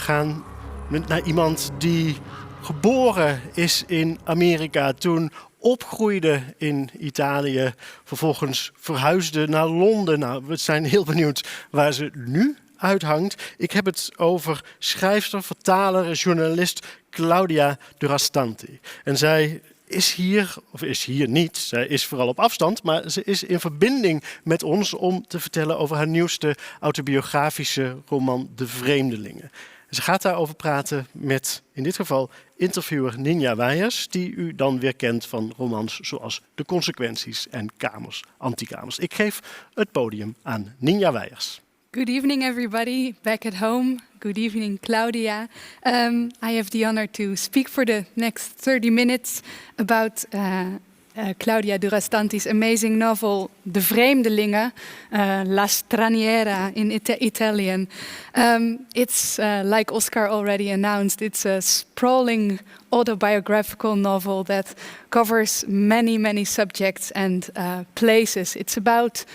gaan naar iemand die geboren is in Amerika, toen opgroeide in Italië, vervolgens verhuisde naar Londen. Nou, we zijn heel benieuwd waar ze nu uithangt. Ik heb het over schrijfster, vertaler en journalist Claudia Durastanti. En zij is hier niet. Zij is vooral op afstand, maar ze is in verbinding met ons om te vertellen over haar nieuwste autobiografische roman De Vreemdelinge. Ze gaat daarover praten met, in dit geval, interviewer Ninja Weijers, die u dan weer kent van romans zoals De Consequenties en Kamers, Antikamers. Ik geef het podium aan Ninja Weijers. Good evening, everybody back at home. Good evening, Claudia. I have the honor to speak for the next 30 minutes about Claudia Durastanti's amazing novel, De Vreemdelinge, La Straniera in Italian. It's, like Oscar already announced, it's a sprawling autobiographical novel that covers many, many subjects and places. It's about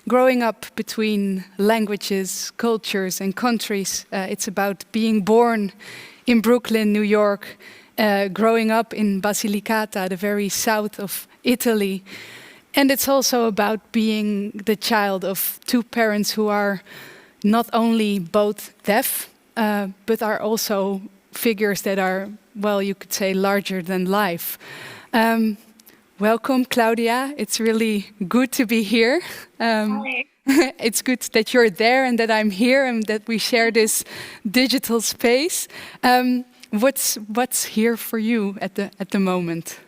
growing up between languages, cultures and countries. It's about being born in Brooklyn, New York, growing up in Basilicata, the very south of Italy. And it's also about being the child of two parents who are not only both deaf, but are also figures that are, well, you could say larger than life. Welcome, Claudia. It's really good to be here. Hi. It's good that you're there and that I'm here and that we share this digital space. What's here for you at the moment?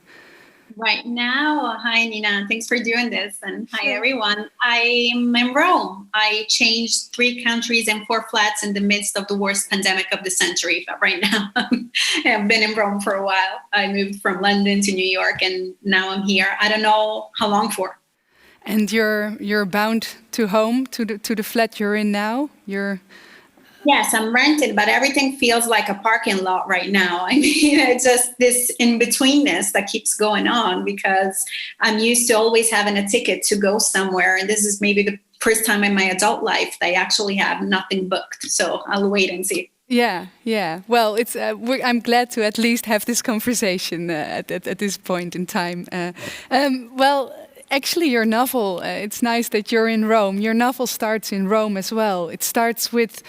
Right now, hi Nina, thanks for doing this, and hi everyone. I'm in Rome. I changed 3 countries and 4 flats in the midst of the worst pandemic of the century. But right now, I've been in Rome for a while. I moved from London to New York, and now I'm here. I don't know how long for. And you're bound to home, to the flat you're in now. Yes, I'm rented, but everything feels like a parking lot right now. I mean, it's just this in-betweenness that keeps going on because I'm used to always having a ticket to go somewhere. And this is maybe the first time in my adult life that I actually have nothing booked. So I'll wait and see. Yeah. Well, it's. I'm glad to at least have this conversation at this point in time. Actually, your novel, it's nice that you're in Rome. Your novel starts in Rome as well. It starts with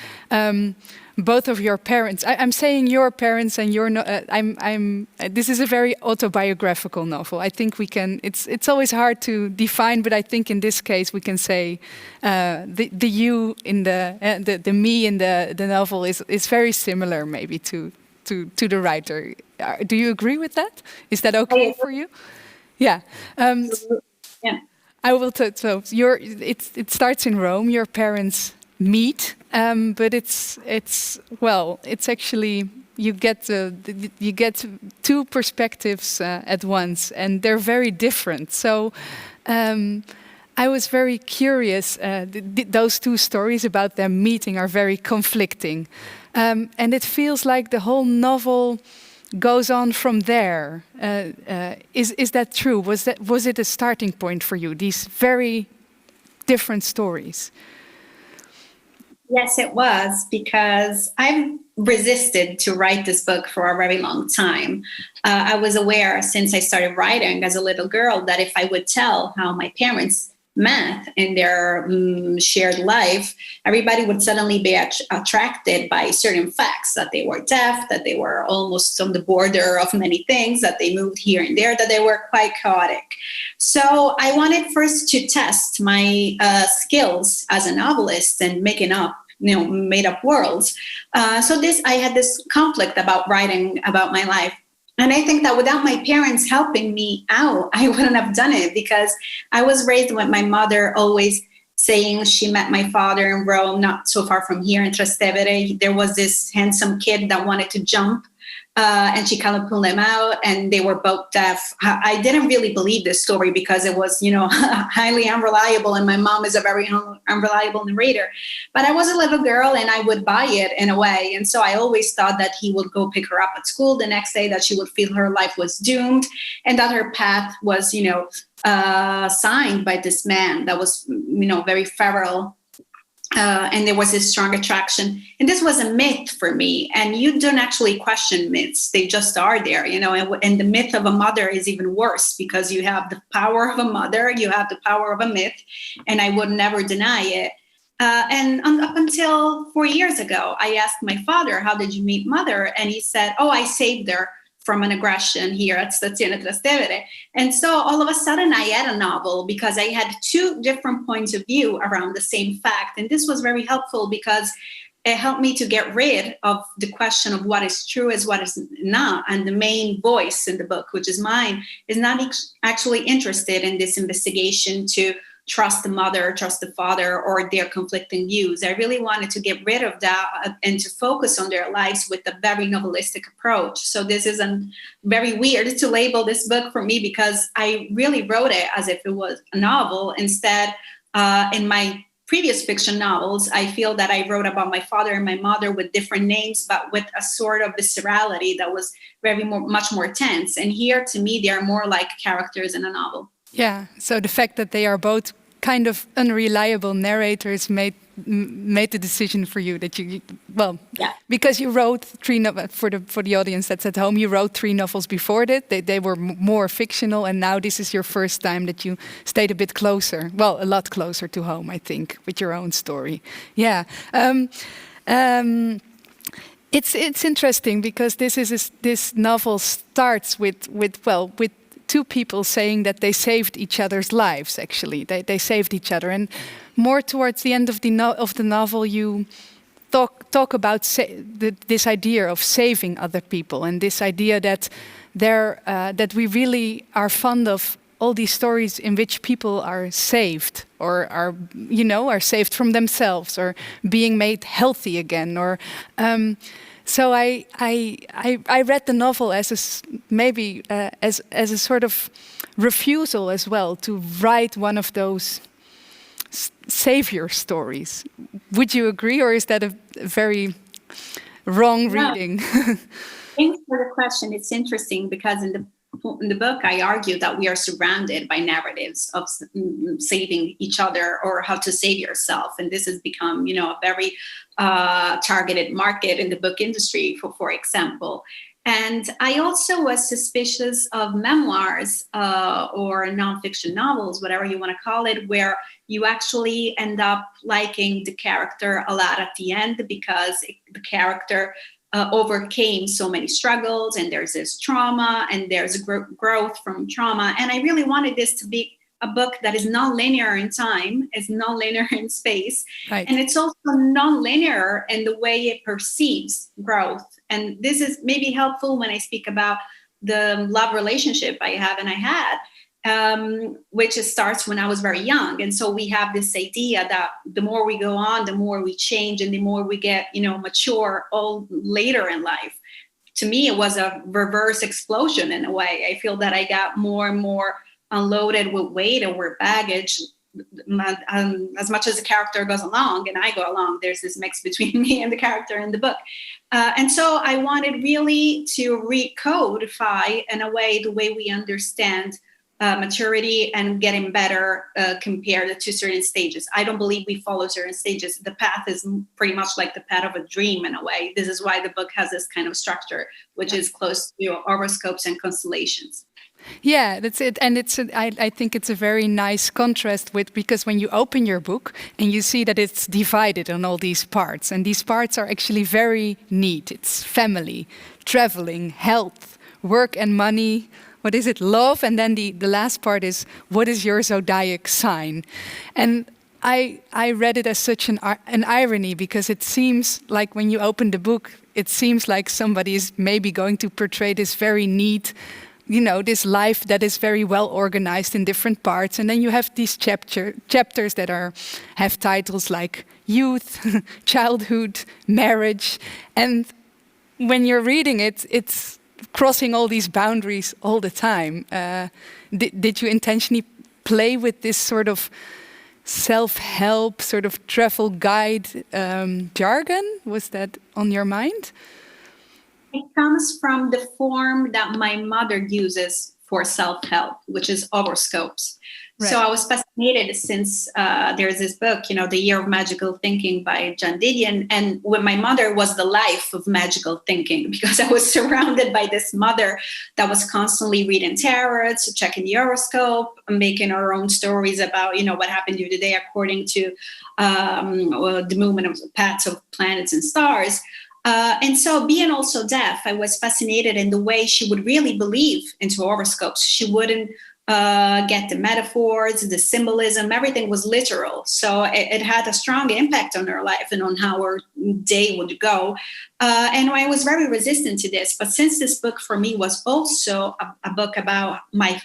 both of your parents. I'm saying your parents and your. This is a very autobiographical novel. I think we can. It's always hard to define, but I think in this case we can say the you in the me in the novel is very similar, maybe to the writer. Do you agree with that? Is that okay for you? Yeah. Yeah. I will. So it starts in Rome. Your parents meet, but it's actually you get 2 perspectives at once, and they're very different. So I was very curious. Those 2 stories about them meeting are very conflicting, and it feels like the whole novel goes on from there. Is that true? Was it a starting point for you? These very different stories. Yes, it was, because I've resisted to write this book for a very long time. I was aware since I started writing as a little girl that if I would tell how my parents met in their shared life, everybody would suddenly be attracted by certain facts, that they were deaf, that they were almost on the border of many things, that they moved here and there, that they were quite chaotic. So I wanted first to test my skills as a novelist and making up made up worlds. So I had this conflict about writing about my life. And I think that without my parents helping me out, I wouldn't have done it, because I was raised with my mother always saying she met my father in Rome, not so far from here in Trastevere. There was this handsome kid that wanted to jump, and she kind of pulled him out, and they were both deaf. I didn't really believe this story because it was, highly unreliable, and my mom is a very unreliable narrator. But I was a little girl, and I would buy it in a way. And so I always thought that he would go pick her up at school the next day, that she would feel her life was doomed, and that her path was, signed by this man that was, very feral and there was this strong attraction. And this was a myth for me. And you don't actually question myths. They just are there, you know, and the myth of a mother is even worse because you have the power of a mother, you have the power of a myth, and I would never deny it. Up until 4 years ago, I asked my father, how did you meet mother? And he said, oh, I saved her from an aggression here at Stazione Trastevere. And so all of a sudden I had a novel because I had two different points of view around the same fact. And this was very helpful because it helped me to get rid of the question of what is true as what is not. And the main voice in the book, which is mine, is not actually interested in this investigation to trust the mother, trust the father, or their conflicting views. I really wanted to get rid of that and to focus on their lives with a very novelistic approach. So this is very weird to label this book for me because I really wrote it as if it was a novel. Instead, in my previous fiction novels, I feel that I wrote about my father and my mother with different names, but with a sort of viscerality that was much more tense. And here, to me, they are more like characters in a novel. Yeah, so the fact that they are both kind of unreliable narrators made the decision for you that because you wrote three novels for the audience that's at home. You wrote 3 novels before that. They were more fictional, and now this is your first time that you stayed a bit closer, a lot closer to home, I think, with your own story. Yeah. It's interesting because this novel starts with 2 people saying that they saved each other's lives. Actually, they saved each other, and more towards the end of the novel, you talk about this idea of saving other people, and this idea that that we really are fond of all these stories in which people are saved, or are saved from themselves, or being made healthy again, or. So I read the novel as as a sort of refusal as well to write one of those savior stories. Would you agree, or is that a very wrong reading? Thanks for the question. It's interesting because in the book, I argue that we are surrounded by narratives of saving each other or how to save yourself. And this has become, a very targeted market in the book industry, for example. And I also was suspicious of memoirs or nonfiction novels, whatever you want to call it, where you actually end up liking the character a lot at the end because the character overcame so many struggles, and there's this trauma, and there's growth from trauma. And I really wanted this to be a book that is non-linear in time, is non-linear in space, right. And it's also non-linear in the way it perceives growth. And this is maybe helpful when I speak about the love relationship I have and I had, which starts when I was very young. And so we have this idea that the more we go on, the more we change, and the more we get, mature all later in life. To me, it was a reverse explosion in a way. I feel that I got more and more unloaded with weight or with baggage as much as the character goes along and I go along. There's this mix between me and the character in the book. And so I wanted really to recodify in a way the way we understand maturity and getting better compared to certain stages. I don't believe we follow certain stages. The path is pretty much like the path of a dream in a way. This is why the book has this kind of structure, which is close to horoscopes and constellations. Yeah, that's it. And I think it's a very nice contrast because when you open your book and you see that it's divided on all these parts, and these parts are actually very neat. It's family, traveling, health, work and money. What is it? Love. And then the last part is, what is your zodiac sign? And I read it as such an irony, because it seems like when you open the book, it seems like somebody is maybe going to portray this very neat, this life that is very well organized in different parts. And then you have these chapters that have titles like youth, childhood, marriage. And when you're reading it, it's crossing all these boundaries all the time. Did you intentionally play with this sort of self-help, sort of travel guide jargon? Was that on your mind? It comes from the form that my mother uses for self-help, which is horoscopes. Right. So I was fascinated since there's this book, The Year of Magical Thinking by John Didion. And with my mother was the life of magical thinking, because I was surrounded by this mother that was constantly reading tarots, checking the horoscope, making her own stories about, what happened to you today according to the movement of the paths of planets and stars. And so being also deaf, I was fascinated in the way she would really believe into horoscopes. She wouldn't get the metaphors, the symbolism, everything was literal. So it had a strong impact on her life and on how her day would go. And I was very resistant to this. But since this book for me was also a book about my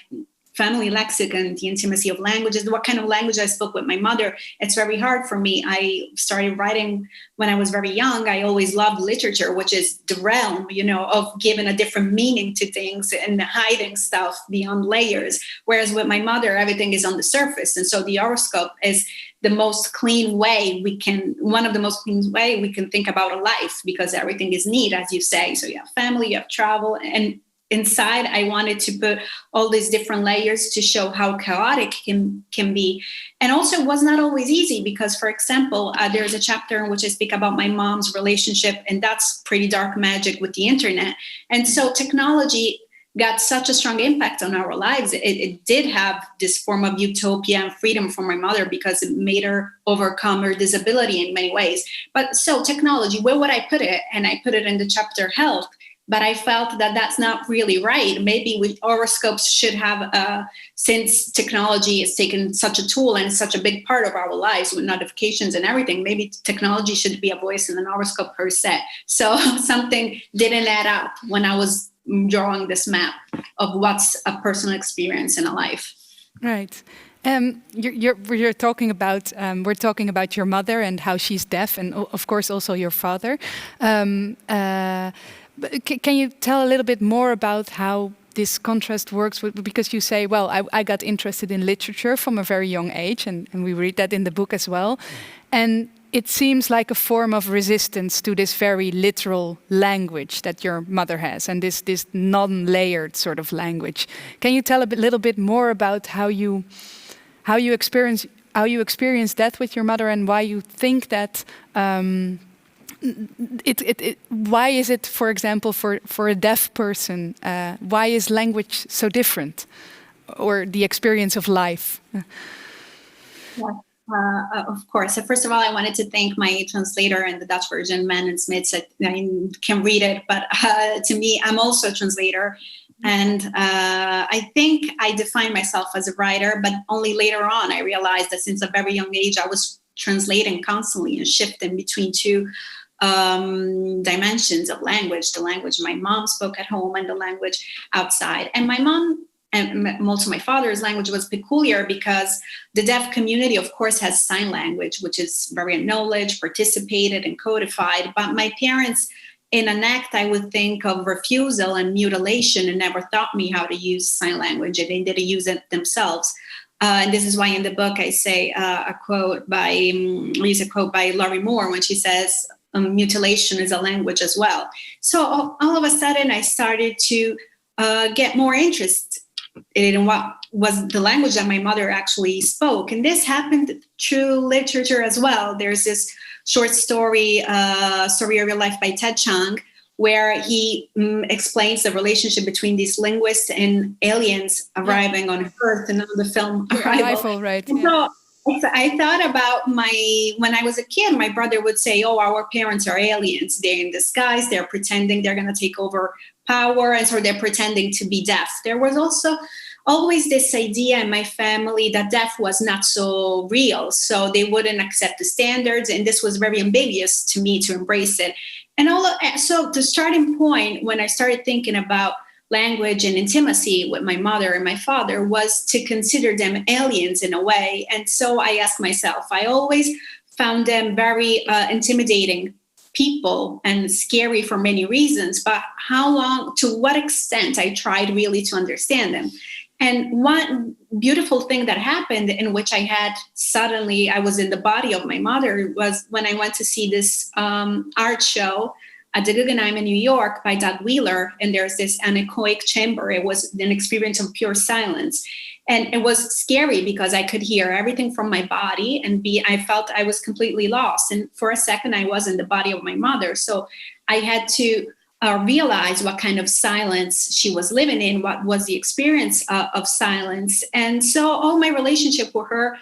family lexicon, the intimacy of languages, what kind of language I spoke with my mother, it's very hard for me. I started writing when I was very young. I always loved literature, which is the realm, of giving a different meaning to things and hiding stuff beyond layers. Whereas with my mother, everything is on the surface. And so the horoscope is the most clean way one of the most clean way we can think about a life, because everything is neat, as you say. So you have family, you have travel, and inside, I wanted to put all these different layers to show how chaotic can be. And also, it was not always easy because, for example, there's a chapter in which I speak about my mom's relationship, and that's pretty dark magic with the internet. And so technology got such a strong impact on our lives. It did have this form of utopia and freedom for my mother because it made her overcome her disability in many ways. But so technology, where would I put it? And I put it in the chapter health. But I felt that that's not really right. Maybe horoscopes should have, since technology is taken such a tool and it's such a big part of our lives with notifications and everything, maybe technology should be a voice in an horoscope per se. So something didn't add up when I was drawing this map of what's a personal experience in a life. Right. You're talking about we're talking about your mother and how she's deaf, and of course also your father. Can you tell a little bit more about how this contrast works? Because you say, well, I got interested in literature from a very young age, and we read that in the book as well. And it seems like a form of resistance to this very literal language that your mother has, and this non-layered sort of language. Can you tell a little bit more about how you experience that with your mother, and why you think that? Why is it, for example, for a deaf person, why is language so different, or the experience of life? Yeah, of course. So first of all, I wanted to thank my translator in the Dutch version, Man and Smits. I can read it, but to me, I'm also a translator. And I think I define myself as a writer, but only later on I realized that since a very young age, I was translating constantly and shifting between two dimensions of language, the language my mom spoke at home and the language outside. And my mom and also my father's language was peculiar because the deaf community, of course, has sign language, which is very acknowledged, participated, and codified. But my parents, in an act, I would think of refusal and mutilation, and never taught me how to use sign language, and they didn't use it themselves. And this is why in the book I say I use a quote by Laurie Moore when she says, mutilation is a language as well. So all of a sudden I started to get more interest in what was the language that my mother actually spoke. And this happened through literature as well. There's this short story, Story of Your Life by Ted Chiang, where he explains the relationship between these linguists and aliens arriving on Earth, and on the film Arrival. Right. Yeah. So I thought about when I was a kid, my brother would say, oh, our parents are aliens. They're in disguise. They're pretending they're going to take over power. And so they're pretending to be deaf. There was also always this idea in my family that deaf was not so real. So they wouldn't accept the standards. And this was very ambiguous to me to embrace it. And so the starting point when I started thinking about language and intimacy with my mother and my father was to consider them aliens in a way. And so I asked myself, I always found them very intimidating people and scary for many reasons, but to what extent I tried really to understand them. And one beautiful thing that happened in which I was in the body of my mother was when I went to see this art show at the Guggenheim in New York by Doug Wheeler, and there's this anechoic chamber. It was an experience of pure silence. And it was scary because I could hear everything from my body, and I felt I was completely lost. And for a second, I was in the body of my mother. So I had to realize what kind of silence she was living in, what was the experience of silence. And so all my relationship with her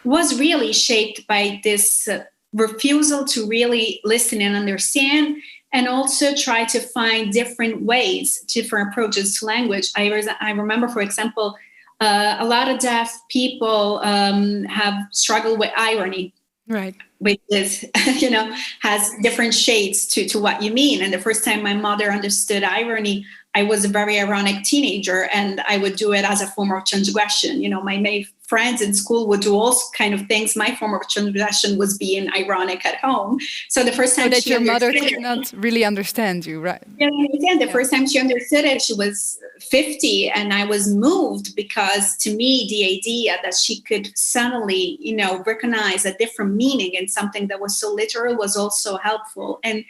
was really shaped by this refusal to really listen and understand, and also try to find different ways, different approaches to language. I remember, for example, a lot of deaf people have struggled with irony. Right. Which is, has different shades to what you mean. And the first time my mother understood irony, I was a very ironic teenager, and I would do it as a form of transgression. My friends in school would do all kind of things. My form of transgression was being ironic at home. So the first time that your mother could not really understand you, right? Yeah, the first time she understood it, she was 50, and I was moved because, to me, the idea that she could suddenly, recognize a different meaning in something that was so literal was also helpful. And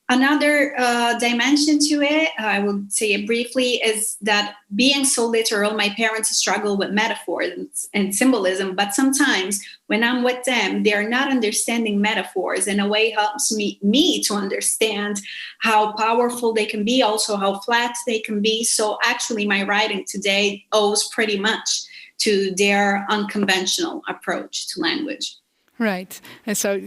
another dimension to it, I will say it briefly, is that being so literal, my parents struggle with metaphors and symbolism, but sometimes when I'm with them, they're not understanding metaphors. In a way, helps me to understand how powerful they can be, also how flat they can be. So actually, my writing today owes pretty much to their unconventional approach to language. Right, and so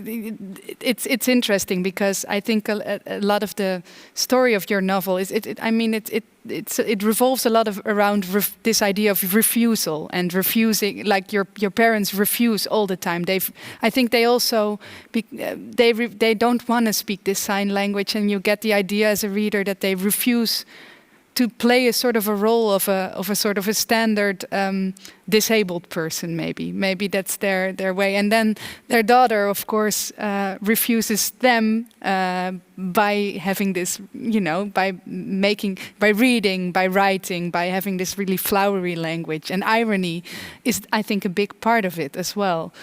it's interesting because I think a lot of the story of your novel is it revolves a lot around this idea of refusal and refusing, like your parents refuse all the time. I think they also they don't want to speak this sign language, and you get the idea as a reader that they refuse to play a sort of a role of a sort of a standard disabled person, maybe that's their way. And then their daughter, of course, refuses them by having this, by reading, by writing, by having this really flowery language. And irony is, I think, a big part of it as well.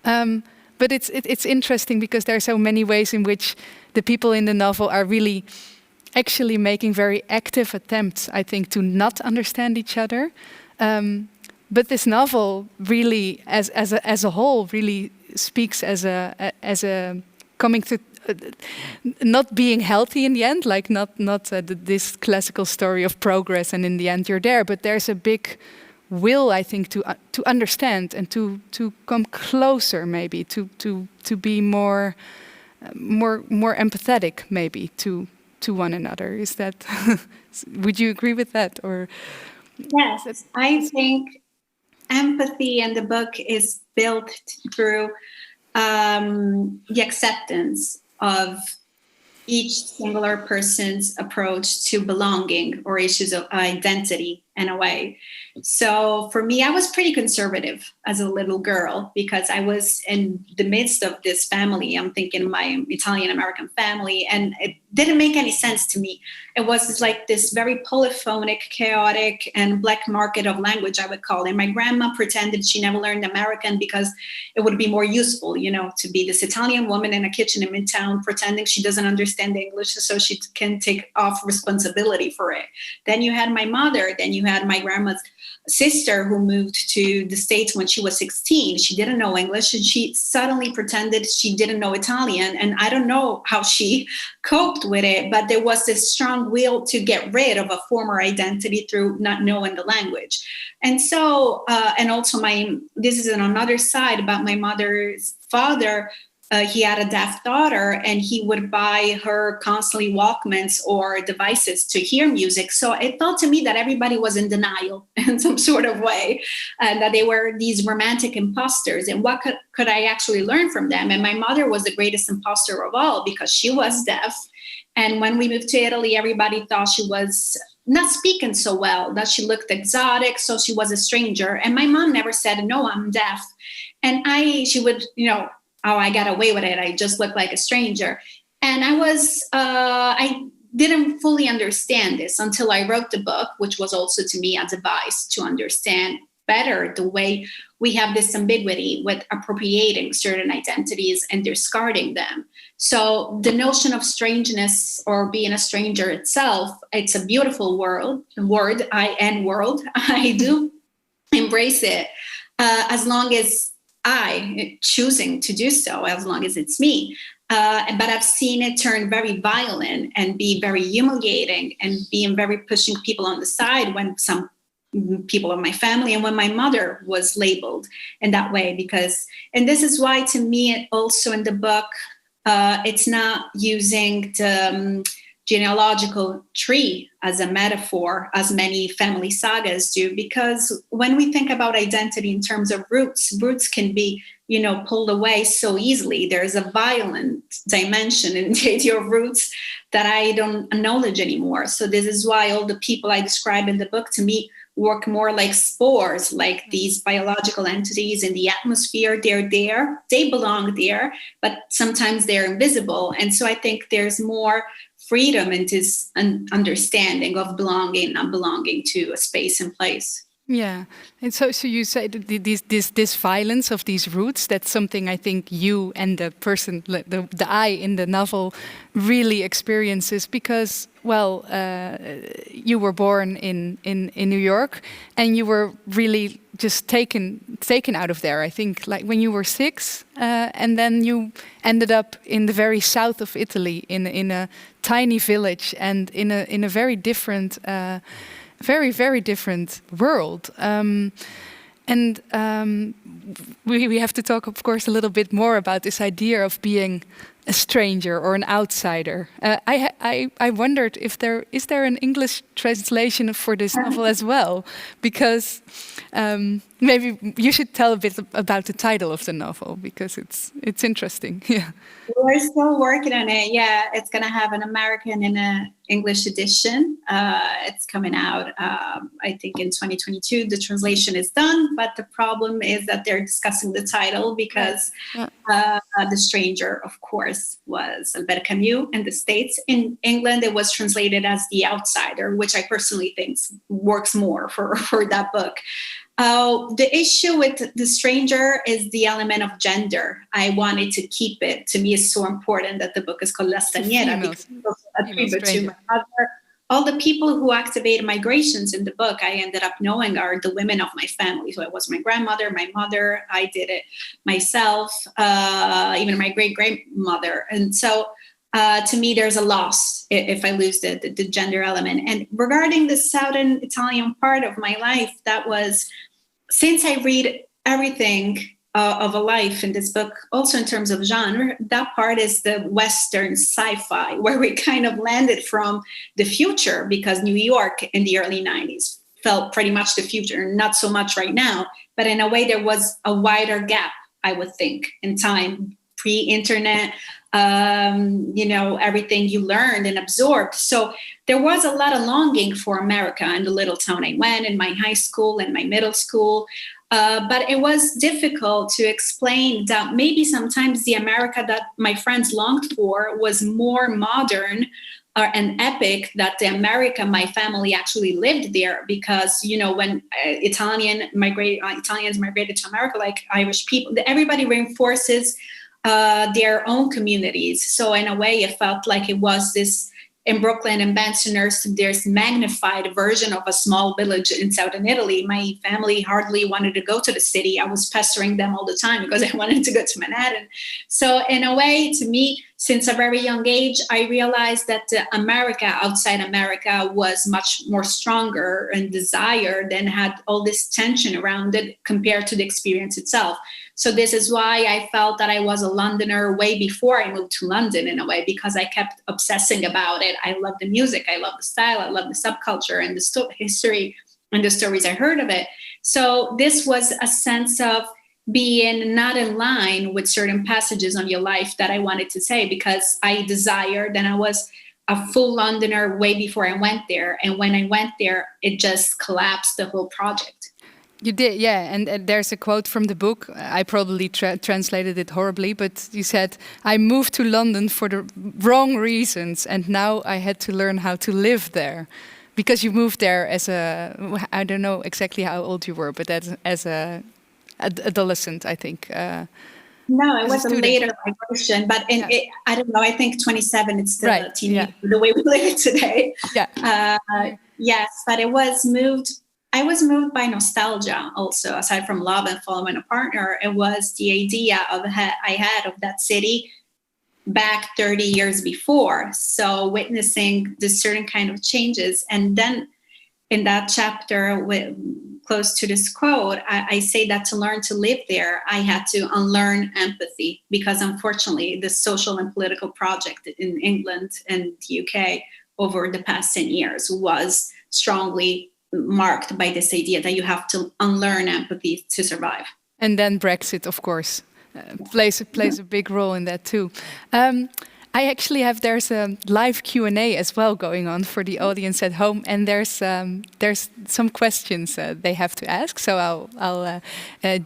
But it's interesting because there are so many ways in which the people in the novel are really actually making very active attempts, I think, to not understand each other. But this novel really, as a whole, really speaks as a coming to not being healthy in the end, like not this classical story of progress and in the end you're there. But there's a big will, I think, to understand and to come closer, maybe to be more empathetic, maybe to one another. Is that would you agree with that? Or yes, I think empathy in the book is built through the acceptance of each singular person's approach to belonging or issues of identity in a way. So for me, I was pretty conservative as a little girl because I was in the midst of this family. I'm thinking my Italian-American family, and it didn't make any sense to me. It was like this very polyphonic, chaotic, and black market of language, I would call it. My grandma pretended she never learned American because it would be more useful, to be this Italian woman in a kitchen in Midtown pretending she doesn't understand English so she can take off responsibility for it. Then you had my mother, then you had my grandma's sister who moved to the States when she was 16. She didn't know English and she suddenly pretended she didn't know Italian. And I don't know how she coped with it, but there was this strong will to get rid of a former identity through not knowing the language. And so, and also this is on another side about my mother's father. He had a deaf daughter and he would buy her constantly Walkmans or devices to hear music. So it felt to me that everybody was in denial in some sort of way, and that they were these romantic imposters. And what could I actually learn from them? And my mother was the greatest imposter of all because she was deaf. And when we moved to Italy, everybody thought she was not speaking so well, that she looked exotic, so she was a stranger. And my mom never said, no, I'm deaf. And she would, oh, I got away with it. I just look like a stranger. And I didn't fully understand this until I wrote the book, which was also to me a device to understand better the way we have this ambiguity with appropriating certain identities and discarding them. So the notion of strangeness or being a stranger itself, it's a beautiful word. I do embrace it as long as I choosing to do so, as long as it's me. But I've seen it turn very violent and be very humiliating and being very pushing people on the side when some people of my family and when my mother was labeled in that way. And this is why, to me, also in the book, it's not using the genealogical tree as a metaphor, as many family sagas do, because when we think about identity in terms of roots can be, pulled away so easily. There's a violent dimension in the idea of roots that I don't acknowledge anymore. So this is why all the people I describe in the book, to me, work more like spores, like these biological entities in the atmosphere. They're there, they belong there, but sometimes they're invisible. And so I think there's more freedom in this understanding of belonging, not belonging to a space and place. Yeah, and so you say this violence of these roots. That's something I think you and the person, the I in the novel, really experiences because, well, you were born in New York, and you were really just taken out of there. I think like when you were 6, and then you ended up in the very south of Italy, in a tiny village, and in a very different. Very, very different world. We have to talk, of course, a little bit more about this idea of being a stranger or an outsider. I wondered if is there an English translation for this novel as well, because maybe you should tell a bit about the title of the novel, because it's interesting. Yeah. We're still working on it. Yeah, it's going to have an American and an English edition. It's coming out, I think, in 2022. The translation is done, but the problem is that they're discussing the title because The Stranger, of course, was Albert Camus in the States. In England, it was translated as The Outsider, which I personally think works more for that book. The issue with The Stranger is the element of gender. I wanted to keep it. To me, it's so important that the book is called La Straniera, because it's a tribute to my mother. All the people who activated migrations in the book, I ended up knowing are the women of my family. So it was my grandmother, my mother, I did it myself, even my great-grandmother. And so to me, there's a loss if I lose the gender element. And regarding the Southern Italian part of my life, that was, since I read everything of a life in this book, also in terms of genre, that part is the Western sci-fi, where we kind of landed from the future, because New York in the early 90s felt pretty much the future, not so much right now, but in a way there was a wider gap, I would think, in time, pre-internet, everything you learned and absorbed. So there was a lot of longing for America in the little town I went, in my high school and my middle school. But it was difficult to explain that maybe sometimes the America that my friends longed for was more modern and epic than the America my family actually lived there. Because, when Italians migrated to America, like Irish people, everybody reinforces their own communities. So in a way, it felt like it was this, in Brooklyn and Bensonhurst, there's magnified version of a small village in southern Italy. My family hardly wanted to go to the city. I was pestering them all the time because I wanted to go to Manhattan. So in a way, to me, since a very young age, I realized that America, outside America, was much more stronger and desired and had all this tension around it compared to the experience itself. So this is why I felt that I was a Londoner way before I moved to London, in a way, because I kept obsessing about it. I love the music, I love the style, I love the subculture and the history and the stories I heard of it. So this was a sense of being not in line with certain passages on your life that I wanted to say, because I desired, and I was a full Londoner way before I went there. And when I went there, it just collapsed the whole project. You did, yeah. And there's a quote from the book. I probably translated it horribly, but you said, "I moved to London for the wrong reasons, and now I had to learn how to live there." because you moved there as a, I don't know exactly how old you were, but as a adolescent, I think. No, it as a was a student. later migration, but I don't know. I think 27. It's still Right, a teenage the way we live it today. Yeah. Yes, but it was moved. I was moved by nostalgia. Also, aside from love and following a partner, it was the idea I had of that city back 30 years before. So witnessing the certain kind of changes, and then in that chapter close to this quote, I say that to learn to live there, I had to unlearn empathy, because unfortunately the social and political project in England and the UK over the past 10 years was strongly marked by this idea that you have to unlearn empathy to survive. And then Brexit, of course, plays a big role in that too. I actually there's a live Q&A as well going on for the audience at home, and there's some questions they have to ask. So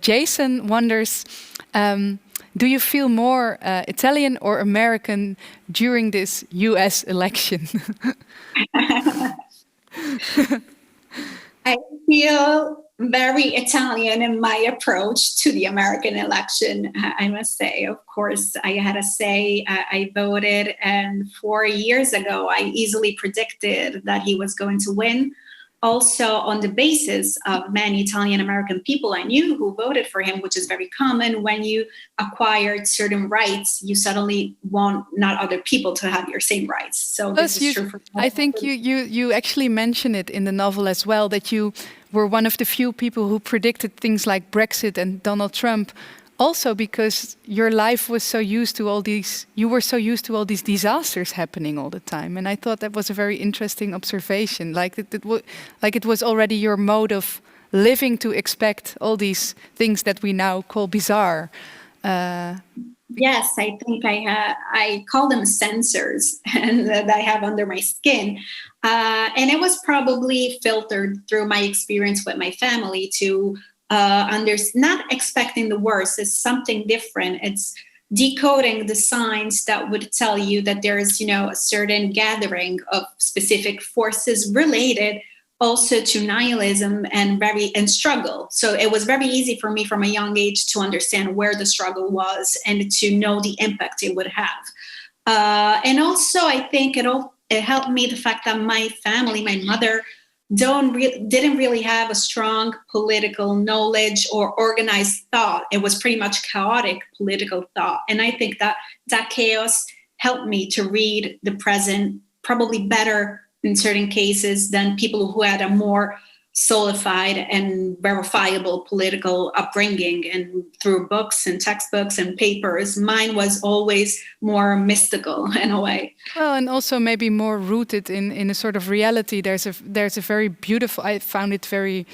Jason wonders, do you feel more Italian or American during this US election? I feel very Italian in my approach to the American election, I must say. Of course, I had a say. I voted, and 4 years ago, I easily predicted that he was going to win. Also, on the basis of many Italian American people I knew who voted for him, which is very common. When you acquired certain rights, you suddenly want not other people to have your same rights. So this is true for I think you actually mention it in the novel as well, that you were one of the few people who predicted things like Brexit and Donald Trump. Also because your life was so used to you were so used to all these disasters happening all the time. And I thought that was a very interesting observation. Like it was already your mode of living to expect all these things that we now call bizarre. Yes, I think I call them sensors and that I have under my skin. And it was probably filtered through my experience with my family to not expecting the worst. It's something different. It's decoding the signs that would tell you that there's, a certain gathering of specific forces related also to nihilism and struggle. So it was very easy for me from a young age to understand where the struggle was and to know the impact it would have. And also, I think it helped me the fact that my family, my mother, didn't really have a strong political knowledge or organized thought. It was pretty much chaotic political thought. And I think that chaos helped me to read the present probably better in certain cases than people who had a more solidified and verifiable political upbringing and through books and textbooks and papers. Mine was always more mystical in a way. Well, and also maybe more rooted in a sort of reality. There's a very beautiful, I found it very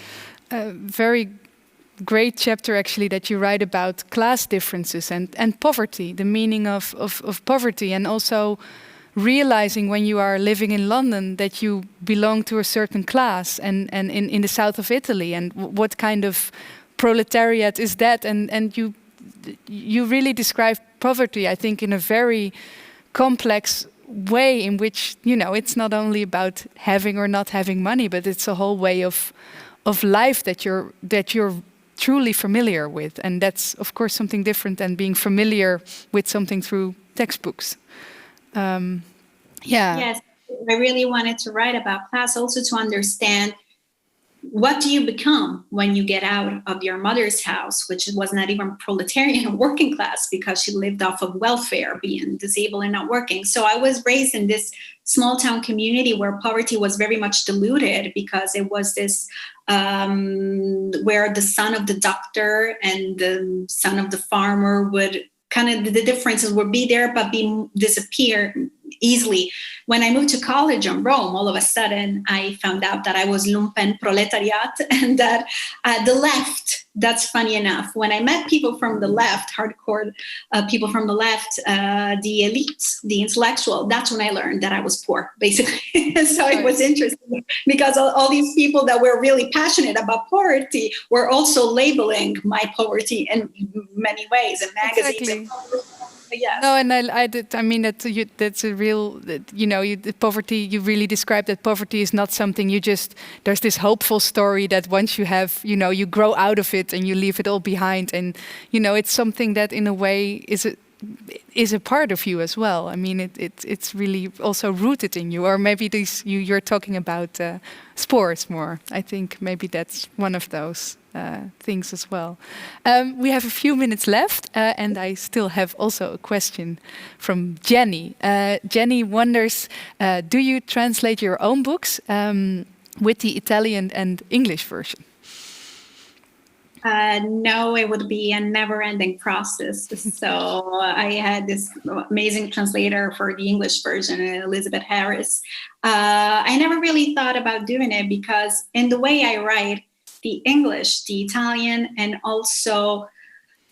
great chapter actually that you write about class differences and poverty, the meaning of poverty, and also realizing when you are living in London that you belong to a certain class and in the south of Italy, and what kind of proletariat is that, and you really describe poverty, I think, in a very complex way in which, it's not only about having or not having money, but it's a whole way of life that you're truly familiar with. And that's, of course, something different than being familiar with something through textbooks. Yes, I really wanted to write about class, also to understand what do you become when you get out of your mother's house, which was not even proletarian or working class because she lived off of welfare, being disabled and not working. So I was raised in this small town community where poverty was very much diluted because it was this where the son of the doctor and the son of the farmer would kind of, the differences would be there but disappear easily. When I moved to college in Rome, all of a sudden I found out that I was lumpen proletariat and that the left, that's funny enough. When I met people from the left, hardcore people from the left, the elite, the intellectual, that's when I learned that I was poor, basically. So it was interesting because all these people that were really passionate about poverty were also labeling my poverty in many ways in magazines. Exactly. yes. No, and I mean that's a real, the poverty, you really described that poverty is not something you just, there's this hopeful story that once you have, you grow out of it and you leave it all behind. And, it's something that in a way is a part of you as well. I mean, it's really also rooted in you. Or maybe you're talking about sports more. I think maybe that's one of those things as well. We have a few minutes left, and I still have also a question from Jenny. Jenny wonders, do you translate your own books with the Italian and English version? No, it would be a never-ending process. So I had this amazing translator for the English version, Elizabeth Harris. I never really thought about doing it because in the way I write, the English, the Italian, and also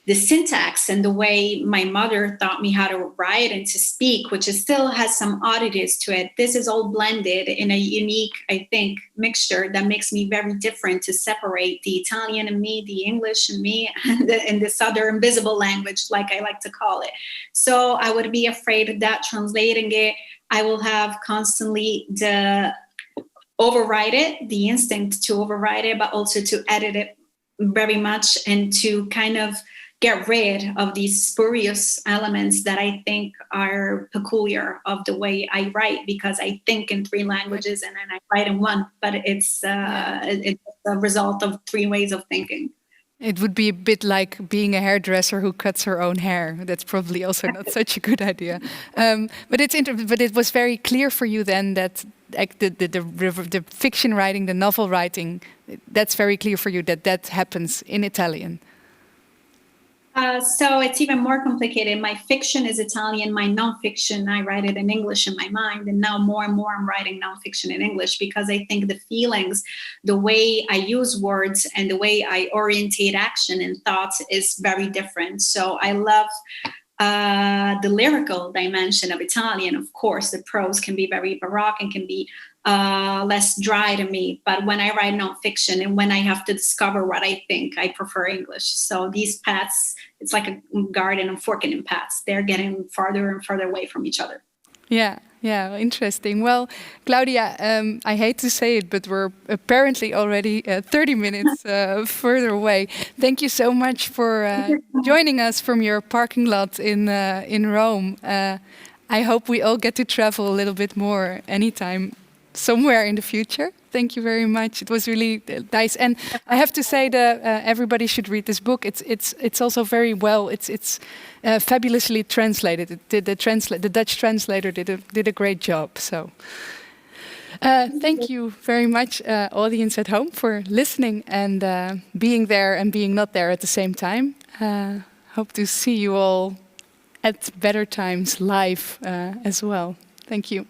the syntax and the way my mother taught me how to write and to speak, which still has some oddities to it. This is all blended in a unique, I think, mixture that makes me very different to separate the Italian in me, the English in me, and this other invisible language, like I like to call it. So I would be afraid that translating it, I will have constantly the override it, the instinct to override it, but also to edit it very much and to kind of get rid of these spurious elements that I think are peculiar of the way I write, because I think in 3 languages and then I write in 1, but it's a result of 3 ways of thinking. It would be a bit like being a hairdresser who cuts her own hair. That's probably also not such a good idea. But it was very clear for you then that like the fiction writing, the novel writing, that's very clear for you that happens in Italian. So it's even more complicated. My fiction is Italian. My nonfiction, I write it in English in my mind. And now more and more I'm writing nonfiction in English because I think the feelings, the way I use words and the way I orientate action and thoughts is very different. So I love the lyrical dimension of Italian. Of course, the prose can be very baroque and can be less dry to me. But when I write nonfiction and when I have to discover what I think, I prefer English. So these paths, it's like a garden of forking in paths. They're getting farther and farther away from each other. Yeah, interesting. Well, Claudia, I hate to say it, but we're apparently already 30 minutes further away. Thank you so much for joining us from your parking lot in Rome. I hope we all get to travel a little bit more anytime, somewhere in the future. Thank you very much. It was really nice, and I have to say that everybody should read this book. It's also very well. It's fabulously translated. The Dutch translator did a great job. So thank you very much, audience at home, for listening and being there and being not there at the same time. Hope to see you all at better times live as well. Thank you.